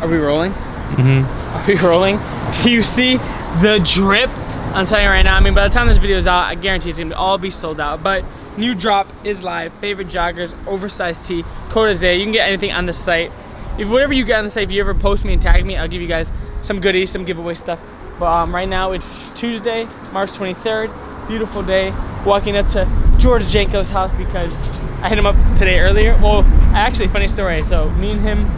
Are we rolling? Mm-hmm. Are we rolling? Do you see the drip? I'm telling you right now, I mean, by the time this video is out, I guarantee it's gonna all be sold out. But new drop is live. Favorite joggers, oversized tee, code is there. You can get anything on the site. If whatever you get on the site, if you ever post me and tag me, I'll give you guys some goodies, some giveaway stuff. But right now it's Tuesday, March 23rd. Beautiful day. Walking up to George Janko's house because I hit him up today earlier. Well, actually, funny story. So me and him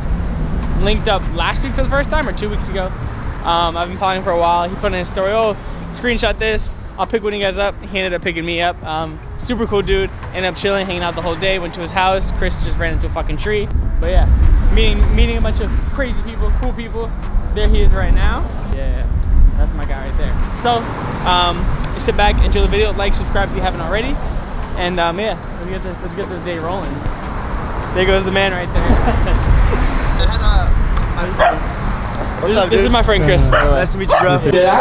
linked up last week for the first time, or 2 weeks ago. I've been following him for a while. He put in a story, oh, screenshot this. I'll pick one of you guys up. He ended up picking me up. Super cool dude. Ended up chilling, hanging out the whole day. Went to his house. Chris just ran into a fucking tree. But yeah, meeting a bunch of crazy people, cool people. There he is right now. Yeah, that's my guy right there. So, sit back, enjoy the video. Like, subscribe if you haven't already. And yeah, let's get this day rolling. There goes the man right there. What's up, dude? This is my friend Chris. Nice to meet you, bro. That's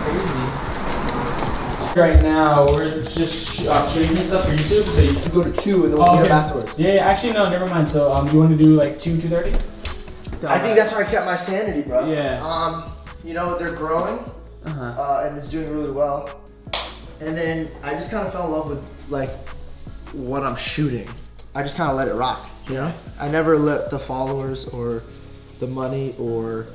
crazy. Right now, we're just shooting stuff for YouTube. So you can go to 2 and then we'll meet up afterwards. Yeah, actually, no, never mind. So, you want to do like 2:30? I think that's where I kept my sanity, bro. Yeah. You know, they're growing, and it's doing really well. And then I just kind of fell in love with like what I'm shooting. I just kind of let it rock, you know? I never let the followers or the money or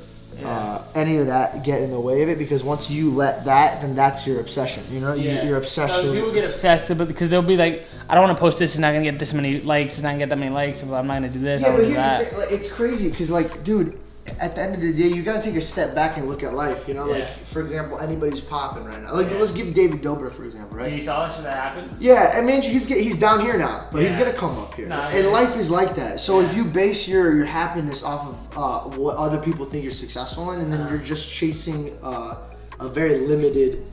any of that get in the way of it, because once you let that, then that's your obsession, you know? You're obsessed with it. People get obsessed because they'll be like, I don't want to post this, it's not going to get this many likes, it's not going to get that many likes, I'm not going to do this, yeah, I'm but going to do that. Here's the thing, like, it's crazy because, like, dude, at the end of the day, you gotta take a step back and look at life, you know? Like, for example, anybody who's popping right now. Like, let's give David Dobrik, for example, right? You saw that shit that happened? Yeah, I mean, he's down here now, but he's gonna come up here. And life is like that. So if you base your happiness off of what other people think you're successful in, and then you're just chasing a very limited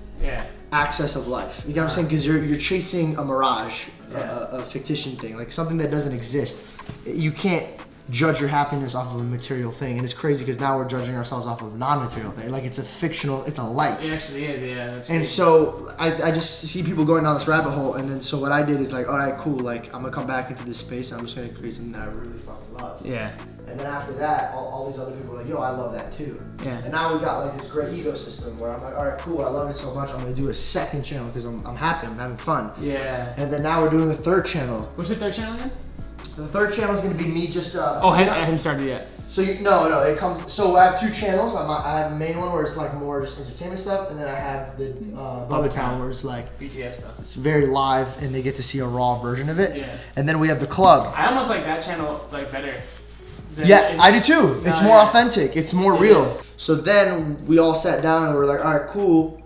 access of life. You know what I'm saying? Because you're chasing a mirage, a fictitious thing, like something that doesn't exist. You can't judge your happiness off of a material thing, and it's crazy because now we're judging ourselves off of a non-material thing. Like, it's a fictional, it's a light. It actually is, yeah. That's and crazy. so I just see people going down this rabbit hole, and then so what I did is like, all right, cool, like I'm gonna come back into this space and I'm just gonna create something that I really fucking love. Yeah. And then after that, all these other people are like, yo, I love that too. Yeah. And now we got like this great ecosystem where I'm like, all right, cool, I love it so much, I'm gonna do a second channel because I'm happy, I'm having fun. Yeah. And then now we're doing a third channel. What's the third channel again? The third channel is going to be me just. I haven't started yet. So no, it comes. So I have 2 channels. I have a main one where it's like more just entertainment stuff, and then I have the Bubba Town where it's like BTS stuff. It's very live, and they get to see a raw version of it. Yeah. And then we have the club. I almost like that channel like better. Yeah, I do too. It's more authentic. It's more real. So then we all sat down and we're like, all right, cool.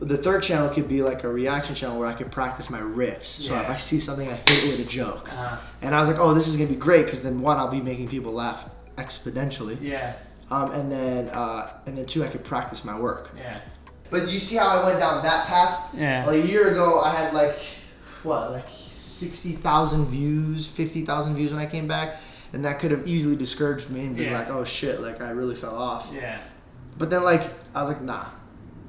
The third channel could be like a reaction channel where I could practice my riffs. So if I see something, I hit it with a joke. And I was like, oh, this is gonna be great because then 1, I'll be making people laugh exponentially. Yeah. And then 2, I could practice my work. Yeah. But do you see how I went down that path? Yeah. Like a year ago, I had like, what, like 60,000 views, 50,000 views when I came back. And that could have easily discouraged me and been like, oh shit, like I really fell off. Yeah. But then like, I was like, nah.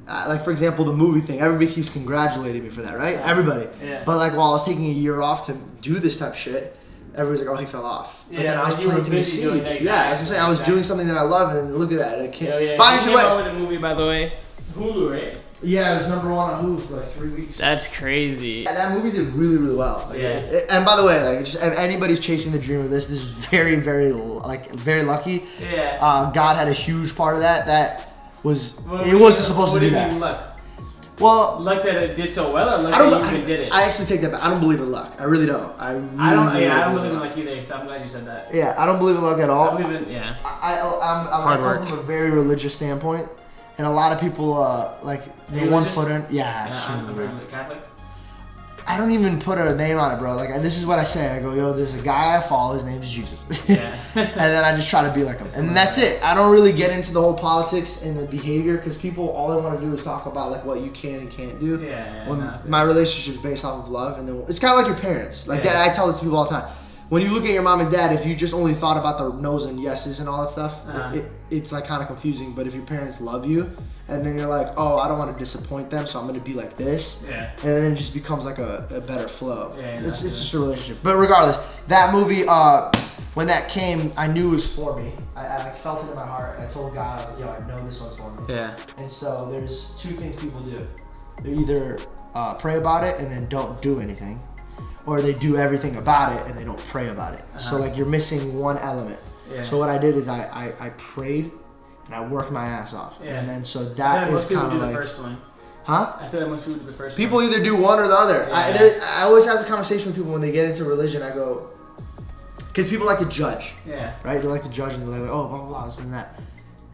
Like for example, the movie thing, everybody keeps congratulating me for that, right? Everybody. Yeah. But like while I was taking a year off to do this type of shit, everybody's like, oh, he fell off. But then I was planting the seed. Yeah, that's what I'm saying. I was doing something that I love, and look at that. I can't. By the way, with the movie, by the way, Hulu, right? Yeah, it was #1 on Hulu for like 3 weeks. That's crazy. Yeah, that movie did really, really well. Like, yeah. And by the way, like, just if anybody's chasing the dream of this is very, very, like, very lucky. Yeah. God had a huge part of that. That was it wasn't supposed to do that. Luck? Well, luck that it did so well, or luck that you even did it? I actually take that back. I don't believe in luck. I really don't. I don't believe in luck either. So I'm glad you said that. Yeah, I don't believe in luck at all. I believe in I'm come from a very religious standpoint, and a lot of people like they're 1 foot in. Yeah, I'm Catholic. I don't even put a name on it, bro. Like, this is what I say. I go, yo, there's a guy I follow. His name's Jesus. Yeah. And then I just try to be like him. And that's it. I don't really get into the whole politics and the behavior because people, all they want to do is talk about like what you can and can't do. Yeah. When my relationship's based off of love, and then it's kind of like your parents. Like I tell this to people all the time. When you look at your mom and dad, if you just only thought about the no's and yeses and all that stuff, it's like kind of confusing. But if your parents love you, and then you're like, oh, I don't want to disappoint them, so I'm gonna be like this, and then it just becomes like a better flow. It's just a relationship. But regardless, that movie, when that came, I knew it was for me. I felt it in my heart, and I told God, yo, I know this one's for me. Yeah. And so there's two things people do. They either pray about it and then don't do anything, or they do everything about it and they don't pray about it. So like you're missing one element. Yeah. So what I did is I prayed and I worked my ass off. Yeah. And then so that is kind of like. The first one. Huh? I feel like most people do the first people one. Either do one or the other. Yeah. I always have this conversation with people when they get into religion. I go, because people like to judge. Yeah. Right? They like to judge and they're like, oh, blah, blah, blah, this and that.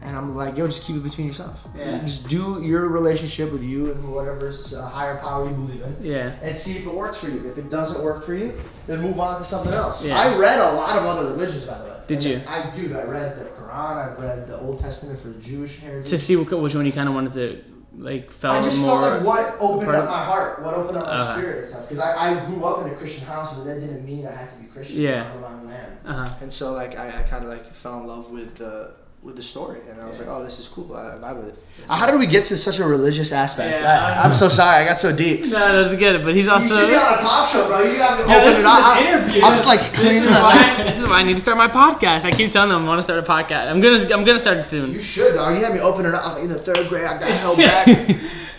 And I'm like, yo, just keep it between yourself. Yeah. Just do your relationship with you and whatever higher power you believe in. Yeah. And see if it works for you. If it doesn't work for you, then move on to something else. Yeah. I read a lot of other religions, by the way. Did you? I read the Quran. I read the Old Testament for the Jewish heritage. To see which one you kind of wanted to, like, felt more. I just felt like what opened up my heart, what opened up my spirit and stuff. Because I grew up in a Christian house, but that didn't mean I had to be Christian. Yeah. I'm a man. And so, like, I kind of, like, fell in love with the story, and I was like, oh, this is cool. I vibe with it. How did we get to such a religious aspect? Yeah, I'm so sorry, I got so deep. No, that doesn't get it, but he's also. You should be on a talk show, bro. You got to open it up. I'm just like cleaning it. This is why I need to start my podcast. I keep telling them I want to start a podcast. I'm gonna start it soon. You should, dog. You had me open it up. I was like, in the 3rd grade, I got held back.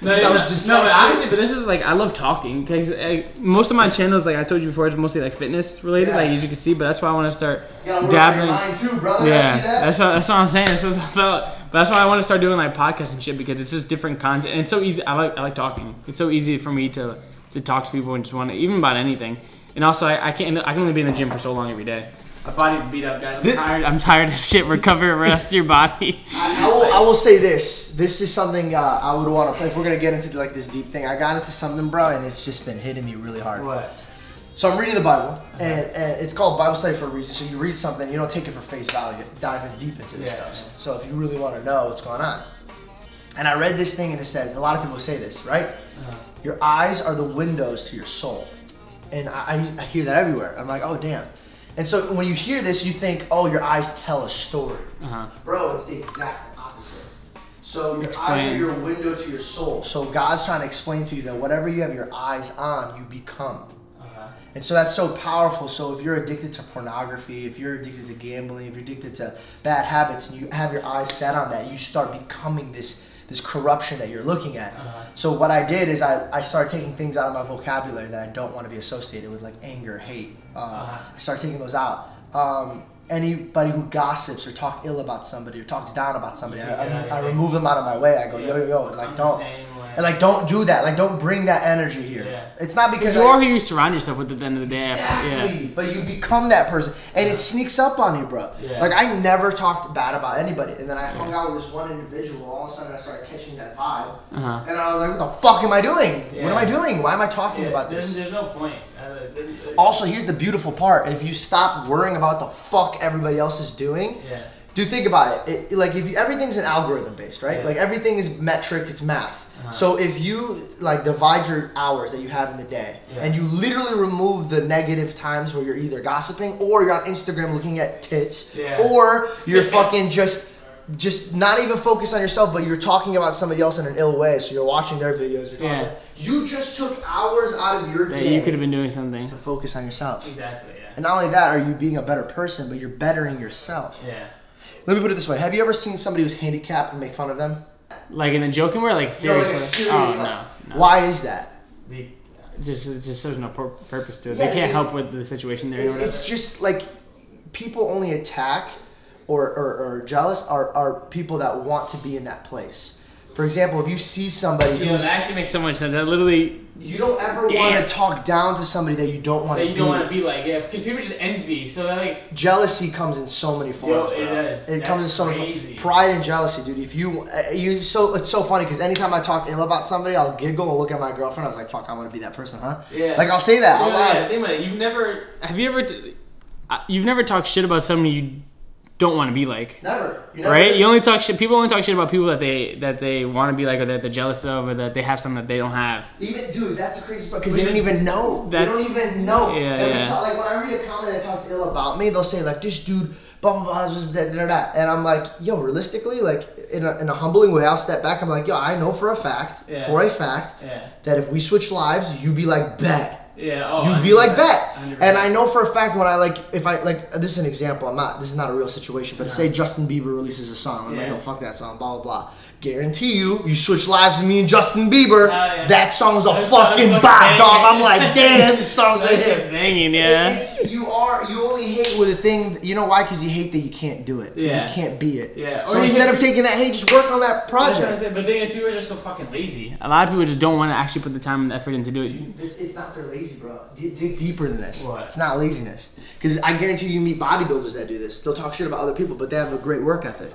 No, but honestly, but this is like, I love talking. Cause most of my channels, like I told you before, it's mostly like fitness related, like as you can see. But that's why I want to start dabbling. Mine too, brother. Yeah, that's what I'm saying. That's what I felt. But that's why I want to start doing like podcasts and shit, because it's just different content, and it's so easy. I like talking. It's so easy for me to talk to people and just want to, even about anything. And also, I can only be in the gym for so long every day. My body's beat up, guys. I'm tired of shit. Recover, rest your body. I will say this. This is something I would want to. If we're gonna get into like this deep thing, I got into something, bro, and it's just been hitting me really hard. What? So I'm reading the Bible, and it's called Bible study for a reason. So you read something, you don't take it for face value. You have to dive in deep into this stuff. So if you really want to know what's going on, and I read this thing, and it says, a lot of people say this, right? Your eyes are the windows to your soul, and I hear that everywhere. I'm like, oh damn. And so when you hear this, you think, oh, your eyes tell a story. Bro, it's the exact opposite. So your eyes are your window to your soul. So God's trying to explain to you that whatever you have your eyes on, you become. And so that's so powerful. So if you're addicted to pornography, if you're addicted to gambling, if you're addicted to bad habits, and you have your eyes set on that, you start becoming this corruption that you're looking at. So what I did is I started taking things out of my vocabulary that I don't want to be associated with, like anger, hate. I started taking those out. Anybody who gossips or talks ill about somebody or talks down about somebody, I remove them out of my way. I go, yo, like don't do that. Like don't bring that energy here. It's not because you are who you surround yourself with at the end of the day. Exactly. But you become that person, and it sneaks up on you, bro. Like I never talked bad about anybody, and then I hung out with this one individual. All of a sudden, I started catching that vibe, and I was like, "What the fuck am I doing? What am I doing? Why am I talking about this?" There's no point. Also, here's the beautiful part: if you stop worrying about the fuck everybody else is doing, dude, think about it. Like if everything's an algorithm based, right? Like everything is metric, it's math. So if you like divide your hours that you have in the day, and you literally remove the negative times where you're either gossiping or you're on Instagram looking at tits, or you're fucking just not even focused on yourself, but you're talking about somebody else in an ill way. So you're watching their videos. You just took hours out of your day. You could have been doing something to focus on yourself. Exactly. And not only that, are you being a better person, but you're bettering yourself. Let me put it this way: have you ever seen somebody who's handicapped and make fun of them? Like in a joking way, like serious? No. Why is that? Just there's no purpose to it. They can't help with the situation they're in. It's just like people only attack or jealous are people that want to be in that place. For example, if you see somebody that actually makes so much sense. That literally... You don't ever want to talk down to somebody that you don't want to be. That you don't want to be like, because people just envy. So that like... Jealousy comes in so many forms, it does. It comes in so many forms. Pride and jealousy, dude. If it's so funny, because anytime I talk ill about somebody, I'll giggle and look at my girlfriend. I was like, fuck, I want to be that person, huh? Yeah. Like, I'll say that out loud. Think about it. You've never talked shit about somebody you don't want to be like. Never. Right? You only talk shit. People only talk shit about people that they want to be like, or that they're jealous of, or that they have something that they don't have. Even, dude, that's the craziest part, because they don't even know. They don't even know. Like when I read a comment that talks ill about me, they'll say like, this dude, blah blah blah, that, and I'm like, yo, realistically, like in a humbling way, I'll step back. I'm like, yo, I know for a fact, that if we switch lives, you'd be like, bet. Yeah. Oh, you'd be like Bet. 100%. And I know for a fact when this is an example. This is not a real situation, but say Justin Bieber releases a song, I'm like, oh fuck that song, blah blah blah. Guarantee you switch lives with me and Justin Bieber, that song's a fucking bop, dog. I'm like, damn, this song's a hit. Banging, yeah. You only hate with a thing. You know why? Because you hate that you can't do it. Yeah. You can't be it. Yeah. So instead of taking that hate, just work on that project. But the thing is, people are just so fucking lazy. A lot of people just don't want to actually put the time and effort into do it. It's not they're lazy, bro. Dig deeper than this. What? It's not laziness. Because I guarantee you meet bodybuilders that do this. They'll talk shit about other people, but they have a great work ethic.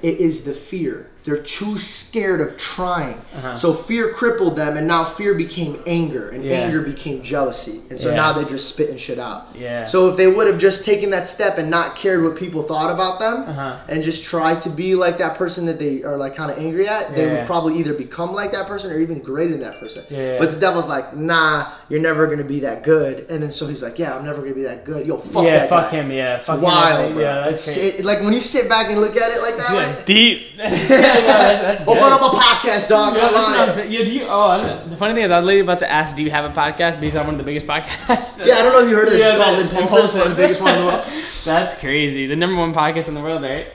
It is the fear. They're too scared of trying. So fear crippled them, and now fear became anger, and anger became jealousy. And so now they're just spitting shit out. So if they would have just taken that step and not cared what people thought about them, and just tried to be like that person that they are like kind of angry at, they would probably either become like that person or even greater than that person. But the devil's like, nah, you're never gonna be that good. And then so he's like, yeah, I'm never gonna be that good. Yo, fuck that guy. Fuck him, it's wild, bro. Yeah, that's like when you sit back and look at it like that. That's deep. Open up a podcast, dog. The funny thing is, I was literally about to ask, do you have a podcast? Because I'm one of the biggest podcasts. Yeah, I don't know if you heard of this. It's called Impulsive. One of the biggest one in the world. That's crazy. The #1 podcast in the world, right?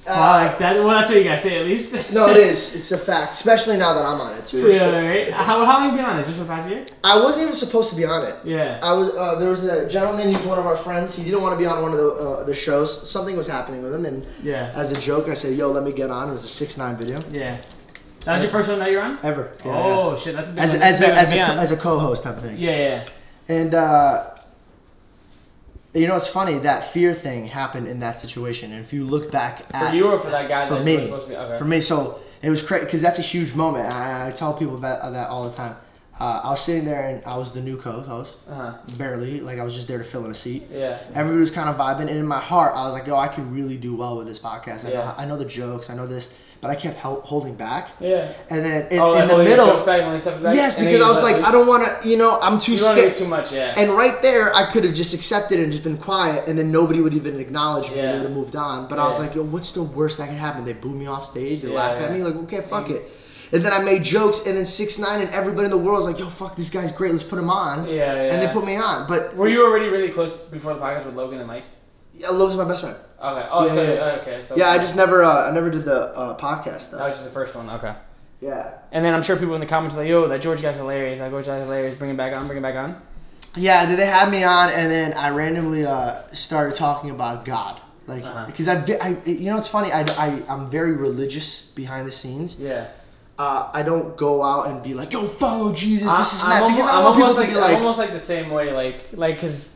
Like that. Well, that's what you guys say at least. No, it is. It's a fact, especially now that I'm on it. It's for sure. Right? How long have you been on it? Just for the past year? I wasn't even supposed to be on it. Yeah. I was. There was a gentleman. He was one of our friends. He didn't want to be on one of the shows. Something was happening with him, and as a joke, I said, "Yo, let me get on." It was a 6ix9ine video. Yeah. That was your first one that you're on? Ever. Yeah, oh shit, that's a big one. As a co-host type of thing. Yeah. And you know, it's funny, that fear thing happened in that situation. And if you look back at... For you or for that guy for that me, was supposed to be? Okay. For me, so it was crazy, because that's a huge moment. I tell people that all the time. I was sitting there and I was the new co-host. Barely. Like, I was just there to fill in a seat. Yeah. Everybody was kind of vibing. And in my heart, I was like, yo, I could really do well with this podcast. I know the jokes. I know this. But I kept holding back. Yeah. And then in the middle, yes, because I was like, I don't want to, you know, I'm too scared. Too much, yeah. And right there, I could have just accepted and just been quiet, and then nobody would even acknowledge me, and they would have moved on. But I was like, yo, what's the worst that can happen? They boo me off stage, they laugh at me, like, okay, fuck it. And then I made jokes, and then 6ix9ine and everybody in the world was like, yo, fuck, this guy's great, let's put him on. And they put me on. But were you already really close before the podcast with Logan and Mike? Yeah, Logan's my best friend. Okay. Oh, okay. So I just never did the podcast stuff. That was just the first one. Okay. Yeah. And then I'm sure people in the comments are like, yo, that George guy's hilarious. That George guy's hilarious. Bring it back on. Yeah, they had me on, and then I randomly started talking about God. Like, because you know, it's funny, I'm very religious behind the scenes. Yeah. I don't go out and be like, yo, follow Jesus, this is that. Because I don't want people to be like... I'm almost like the same way, like, because...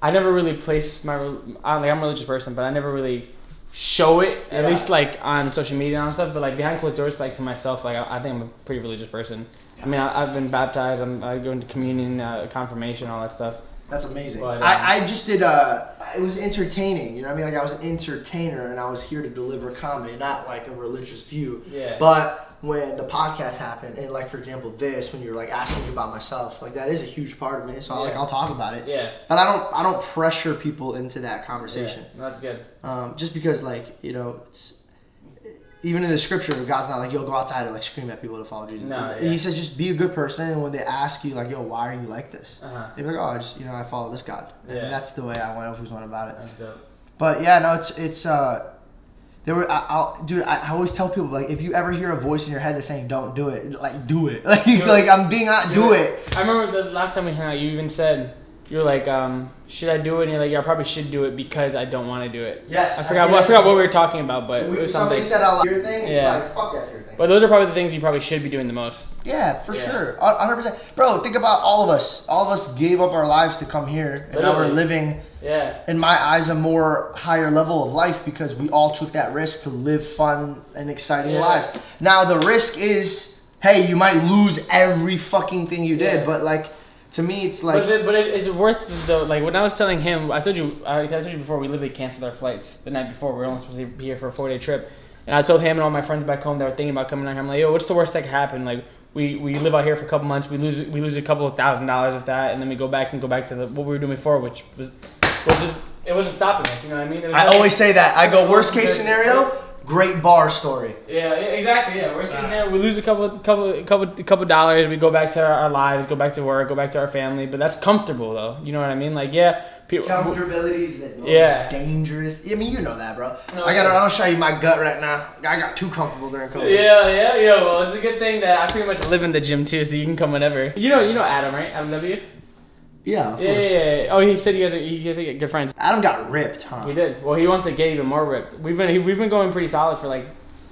I never really place I'm a religious person, but I never really show it, at least like on social media and stuff. But like behind closed doors, like to myself, like I think I'm a pretty religious person. I mean, I've been baptized. I go into communion, confirmation, all that stuff. That's amazing. But, I just did. It was entertaining. You know what I mean? Like I was an entertainer, and I was here to deliver comedy, not like a religious view. Yeah. But when the podcast happened, and like for example this, when you're like asking me about myself, like that is a huge part of me. So I'll talk about it. Yeah. But I don't pressure people into that conversation. Yeah, that's good. Just because like, you know, it's, even in the scripture, God's not like, yo, go outside and like scream at people to follow Jesus. No, He says just be a good person, and when they ask you like, yo, why are you like this? They're like, oh, I just, you know, I follow this God. And that's the way I always went about it. That's dope. But yeah, no, it's there were, I always tell people, like, if you ever hear a voice in your head that's saying don't do it, like, do it. Like, like I'm being out, do it. I remember the last time we hung out, you even said, you were like, should I do it? And you're like, yeah, I probably should do it because I don't want to do it. Yes. I forgot what we were talking about, but it was something. Somebody said out loud, fear thing, it's like, fuck that fear thing. But those are probably the things you probably should be doing the most. Yeah, for sure. 100%. Bro, think about all of us. All of us gave up our lives to come here, and now we're living, in my eyes, a more higher level of life because we all took that risk to live fun and exciting lives. Now, the risk is, hey, you might lose every fucking thing you did, but like, to me, it's like... But it's worth it, though. Like, when I was telling him, I told you before, we literally canceled our flights the night before. We were only supposed to be here for a 4-day trip. And I told him and all my friends back home that were thinking about coming down here, I'm like, yo, what's the worst that could happen? Like, we live out here for a couple months, we lose a couple of $1,000s of that, and then we go back to what we were doing before, which was it wasn't stopping us, you know what I mean? I always say that. I go, worst case scenario, great bar story. Yeah, exactly. Yeah, worst case scenario, we lose a couple dollars. We go back to our lives, go back to work, go back to our family. But that's comfortable, though. You know what I mean? Like, yeah, people. Comfortability is dangerous. I mean, you know that, bro. No, I'll show you my gut right now. I got too comfortable during COVID. Yeah. Well, it's a good thing that I pretty much live in the gym too, so you can come whenever. You know Adam, right? Adam W. Yeah, of course. Yeah. Oh, he said you guys are good friends. Adam got ripped, huh? He did. Well, he wants to get even more ripped. We've been going pretty solid for like,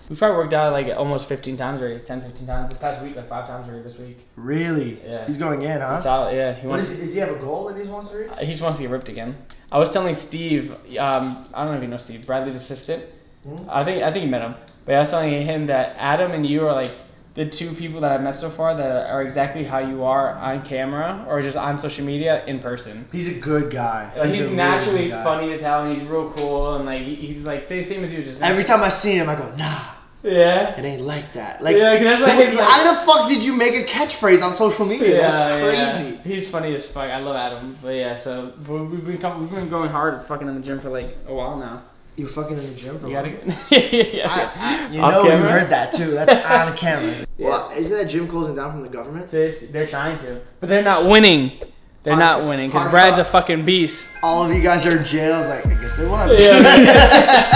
we've probably worked out like almost 15 times already, 10, 15 times. This past week, like 5 times already this week. Really? Yeah. He's going in, huh? He's solid, yeah. Does he have a goal that he wants to reach? He just wants to get ripped again. I was telling Steve, I don't know if you know Steve, Bradley's assistant. Mm-hmm. I think you met him. But I was telling him that Adam and you are like the 2 people that I've met so far that are exactly how you are on camera or just on social media in person. He's a good guy. He's naturally funny as hell, and he's real cool, and like he's like same as you. Just every time I see him, I go, nah. Yeah. It ain't like that. Like, yeah, that's like how the fuck did you make a catchphrase on social media? Yeah, that's crazy. Yeah. He's funny as fuck. I love Adam. But yeah, so we've been going hard fucking in the gym for like a while now. You fucking in the gym for a while? Yeah. You know you heard that too. That's on camera. Well, isn't that gym closing down from the government? So they're trying to. But they're not winning. They're not winning because Brad's a fucking beast. All of you guys are in jail. I was like, I guess they won. Yeah.